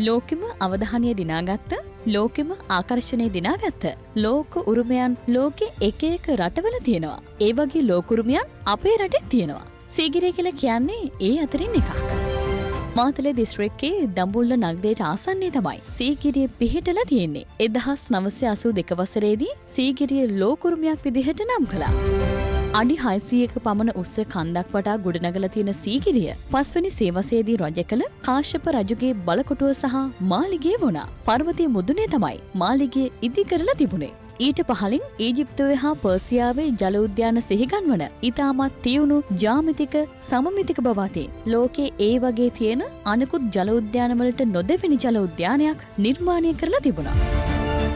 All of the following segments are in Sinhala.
ලෝකෙම අවධානය දිනාගත්ත, ලෝකෙම ආකර්ෂණය දිනාගත්ත ලෝක උරුමයන් ලෝකෙ එක එක රටවල තියෙනවා. ඒ වගේ ලෝක උරුමයන් අපේ රටේ තියෙනවා. සීගිරිය කියලා කියන්නේ ඒ අතරින් එකක්. මාතලේ දිස්ත්‍රික්කයේ දඹුල්ල නගරයට ආසන්නයේ තමයි සීගිරිය පිහිටලා තියෙන්නේ. 1982 වසරේදී සීගිරිය ලෝක උරුමයක් විදිහට නම් කළා. අඩි 600ක පමණ උස්ස කන්දක් වටා ගොඩනගලා තියෙන සීගිරිය පස්වෙනි සේවසේදී රජ කළ කාශ්‍යප රජුගේ බලකොටුව සහ මාලිගය වුණා. පර්වතයේ මුදුනේ තමයි මාලිගය ඉදි කරලා තිබුණේ. ඊට පහළින් ඊජිප්තුවේ හා පර්සියාවේ ජල උද්‍යාන සිහිගන්වන ඉතාමත් තියුණු ජ්‍යාමිතික සමමිතික බව අතින් ලෝකේ ඒ වගේ තියෙන අනෙකුත් ජල උද්‍යානවලට නොදෙවෙනි ජල උද්‍යානයක් නිර්මාණය කරලා තිබුණා.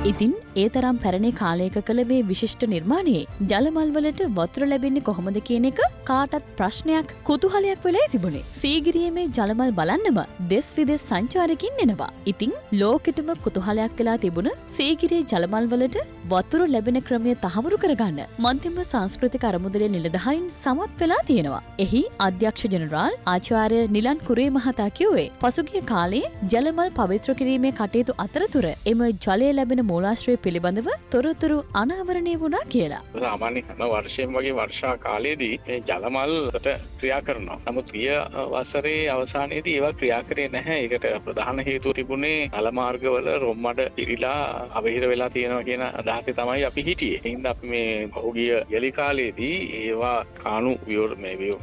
ඉතින් ඒ තරම් පැරණි කාලයක කළ මේ විශිෂ්ට නිර්මාණයේ ජලමල් වලට වතුර ලැබෙන්නේ කොහොමද කියන එක කාටත් ප්‍රශ්නයක් කුතුහලයක් වෙලා තිබුණේ. සීගිරියේ මේ ජලමල් බලන්නම දෙස් විදෙස් සංචාරකින් එනවා. ඉතින් ලෝකෙටම කුතුහලයක් වෙලා තිබුණ සීගිරියේ ජලමල් වලට වතුර ලැබෙන ක්‍රමය තහවුරු කරගන්න මධ්‍යම සංස්කෘතික අරමුදලේ නිලධාරීන් සමත් වෙලා තියෙනවා. එහි අධ්‍යක්ෂ ජෙනරාල් ආචාර්ය නිලන් කුරේ මහතා කිව්වේ පසුගිය කාලේ ජලමල් පවිත්‍ර කිරීමේ කටයුතු අතරතුර එම ජලය ලැබෙන මූලාශ්‍රය පිළිබඳව තොරතුරු අනාවරණය වුණා කියලා. සාමාන්‍ය හැම වර්ෂයෙන් වගේ වර්ෂා කාලයේදී මේ ජලමල්ට ක්‍රියා කරනවා. නමුත් ගිය වසරේ අවසානයේදී ඒවා ක්‍රියා කරේ නැහැ. ඒකට ප්‍රධාන හේතුව තිබුණේ නල මාර්ගවල රොම්මඩ පිරීලා අවහිර වෙලා තියෙනවා කියන අදහසේ තමයි අපි හිටියේ. ඒ හින්දා අපි මේ පහුගිය යලි කාලයේදී ඒවා කාණු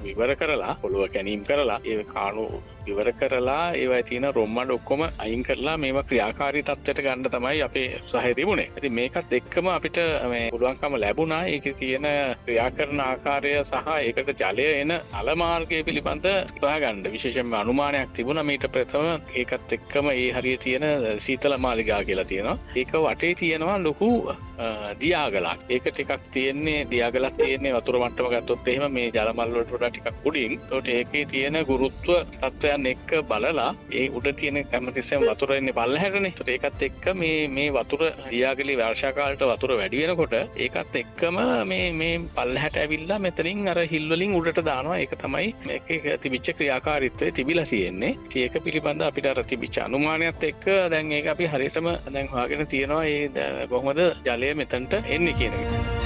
විවර කරලා පොළොව කැණීම් කරලා ඒ කාණු විවර කරලා ඒවා තියෙන රොම්මඩ ඔක්කොම අයින් කරලා මේවා ක්‍රියාකාරී තත්ත්වයට ගන්න තමයි අපේ උත්සාහය තිබුණේ. ඉතින් මේකත් එක්කම අපිට මේ පුළුවන්කම ලැබුණා ඒකේ තියෙන ක්‍රියා කරන ආකාරය සහ ඒකට ජලය එන නල මාර්ගය පිළිබඳ හොයාගන්න විශේෂයෙන්ම අනුමානයක් තිබුණා. මීට ප්‍රථම ඒකත් එක්කම ඒ හරිය තියෙන සීතල මාලිගා කියලා තියෙනවා. ඒක වටේ තියෙනවා ලොකු දියාගලක්. ඒක ටිකක් තියෙන්නේ දියාගලක් තියෙන්නේ වතුර මට්ටම ගත්තොත් එහෙම මේ ජලමල් වලට වඩා ටිකක් උඩින්. ඒකට ඒකේ තියෙන ගුරුත්ව තත්ත්වයන් එක්ක බලලා ඒ උඩ තියෙන හැමතිස්සෙම වතුර එන්නේ පල්ලෙහාටනේ. ඒකත් එක්ක මේ වතුර දියාගලේ වර්ෂා කාලයට වතුර වැඩි වෙනකොට ඒකත් එක්කම මේ පල්ලෙහාට ඇවිල්ලා මෙතනින් අර හිල් වලින් උඩට දානවා. ඒක තමයි මේකේ තිබිච්ච ක්‍රියාකාරීත්වය තිබිලා තියෙන්නේ. ඒක පිළිබඳ අපිට අර තිබිච්ච අනුමානයත් එක්ක දැන් ඒක අපි හරියටම දැන් හොයාගෙන තියෙනවා. ඒ කොහොමද ජලය මෙතනට එන්නේ කියන එක.